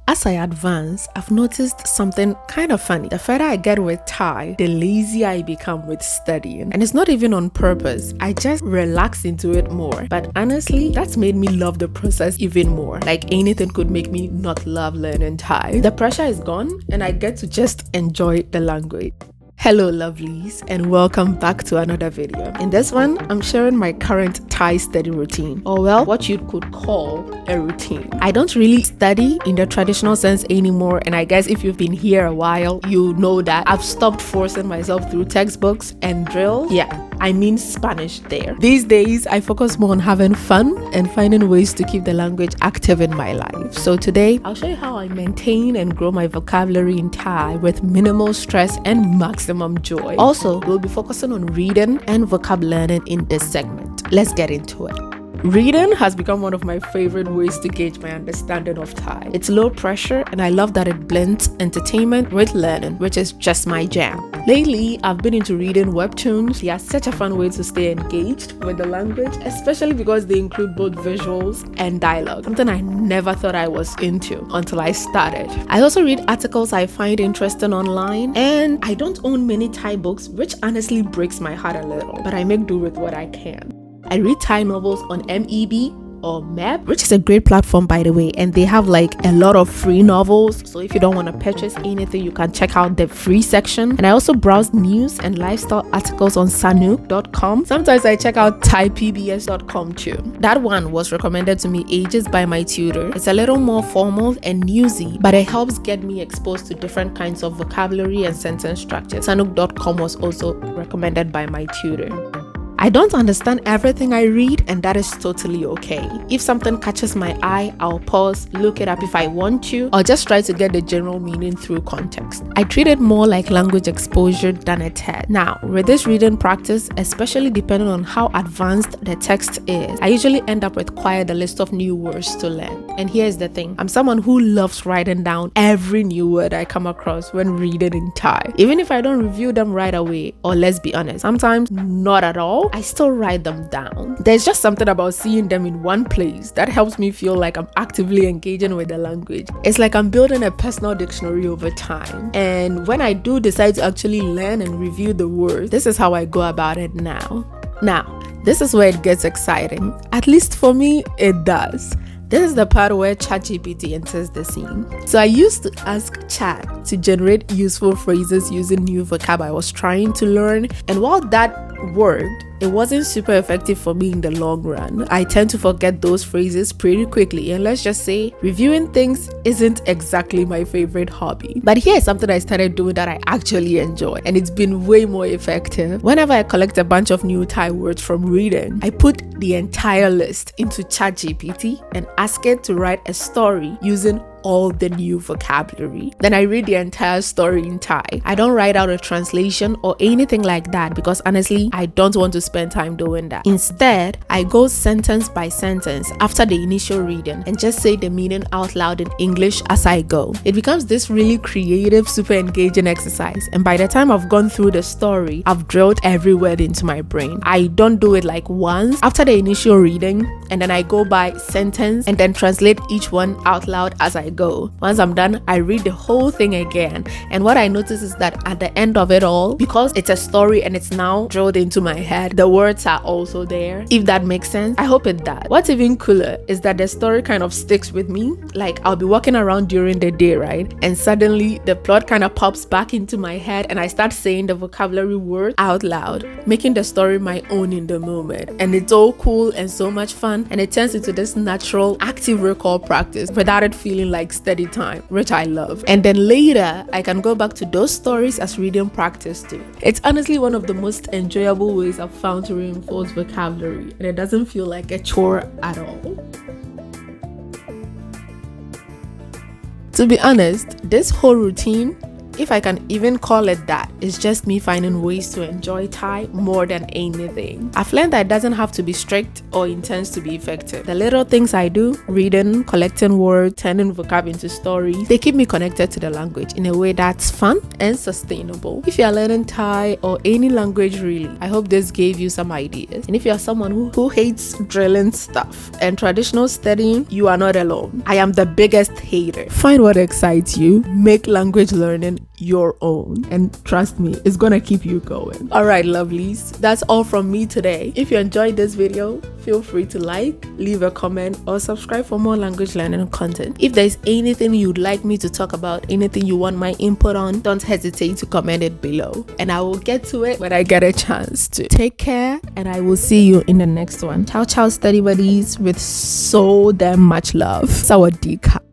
As I advance, I've noticed something kind of funny. The further I get with Thai, the lazier I become with studying. And it's not even on purpose. I just relax into it more. But honestly, that's made me love the process even more. Like anything could make me not love learning Thai. The pressure is gone and I get to just enjoy the language. Hello lovelies, and welcome back to another video. In this one, I'm sharing my current Thai study routine, or well, what you could call a routine. I don't really study in the traditional sense anymore, and I guess if you've been here a while, you know that I've stopped forcing myself through textbooks and drills. Yeah, I mean Spanish there. These days, I focus more on having fun and finding ways to keep the language active in my life. So today, I'll show you how I maintain and grow my vocabulary in Thai with minimal stress and maximum joy. Also, we'll be focusing on reading and vocab learning in this segment. Let's get into it. Reading has become one of my favorite ways to gauge my understanding of Thai. It's low pressure and I love that it blends entertainment with learning, which is just my jam. Lately, I've been into reading webtoons. They are such a fun way to stay engaged with the language, especially because they include both visuals and dialogue, something I never thought I was into until I started. I also read articles I find interesting online, and I don't own many Thai books, which honestly breaks my heart a little, but I make do with what I can. I read Thai novels on MEB or MEB, which is a great platform by the way, and they have like a lot of free novels, so if you don't want to purchase anything, you can check out the free section. And I also browse news and lifestyle articles on sanu.com. Sometimes I check out thaipbs.com too. That one was recommended to me ages by my tutor. It's a little more formal and newsy, but it helps get me exposed to different kinds of vocabulary and sentence structures. Sanu.com was also recommended by my tutor. I don't understand everything I read, and that is totally okay. If something catches my eye, I'll pause, look it up if I want to, or just try to get the general meaning through context. I treat it more like language exposure than a test. Now, with this reading practice, especially depending on how advanced the text is, I usually end up with quite a list of new words to learn. And here's the thing, I'm someone who loves writing down every new word I come across when reading in Thai. Even if I don't review them right away, or let's be honest, sometimes not at all, I still write them down. There's just something about seeing them in one place that helps me feel like I'm actively engaging with the language. It's like I'm building a personal dictionary over time. And when I do decide to actually learn and review the words, this is how I go about it now. Now, this is where it gets exciting. At least for me, it does. This is the part where ChatGPT enters the scene. So I used to ask Chat to generate useful phrases using new vocab I was trying to learn. And while that worked, it wasn't super effective for me in the long run. I tend to forget those phrases pretty quickly, and let's just say reviewing things isn't exactly my favorite hobby. But here's something I started doing that I actually enjoy, and it's been way more effective. Whenever I collect a bunch of new Thai words from reading, I put the entire list into ChatGPT and ask it to write a story using all the new vocabulary. Then I read the entire story in Thai. I don't write out a translation or anything like that because honestly, I don't want to spend time doing that. Instead, I go sentence by sentence after the initial reading and just say the meaning out loud in English as I go. It becomes this really creative, super engaging exercise, and by the time I've gone through the story, I've drilled every word into my brain. I don't do it like once after the initial reading, and then I go by sentence and then translate each one out loud as I go. Once I'm done, I read the whole thing again, and what I notice is that at the end of it all, because it's a story and it's now drilled into my head, the words are also there. If that makes sense, I hope it does. What's even cooler is that the story kind of sticks with me. Like I'll be walking around during the day, right? And suddenly the plot kind of pops back into my head and I start saying the vocabulary word out loud, making the story my own in the moment. And it's all cool and so much fun, and it turns into this natural active recall practice without it feeling like study time, which I love. And then later I can go back to those stories as reading practice too. It's honestly one of the most enjoyable ways I've found to reinforce vocabulary, and it doesn't feel like a chore at all. To be honest, this whole routine If I can even call it that, it's just me finding ways to enjoy Thai more than anything. I've learned that it doesn't have to be strict or intense to be effective. The little things I do, reading, collecting words, turning vocab into stories, they keep me connected to the language in a way that's fun and sustainable. If you're learning Thai or any language really, I hope this gave you some ideas. And if you're someone who hates drilling stuff and traditional studying, you are not alone. I am the biggest hater. Find what excites you, make language learning your own, and trust me, it's gonna keep you going. All right, lovelies, that's all from me today. If you enjoyed this video, feel free to like, leave a comment, or subscribe for more language learning content. If there's anything you'd like me to talk about, anything you want my input on, don't hesitate to comment it below, and I will get to it when I get a chance to. Take care, and I will see you in the next one. Ciao ciao, study buddies, with so damn much love. Sawadee ka.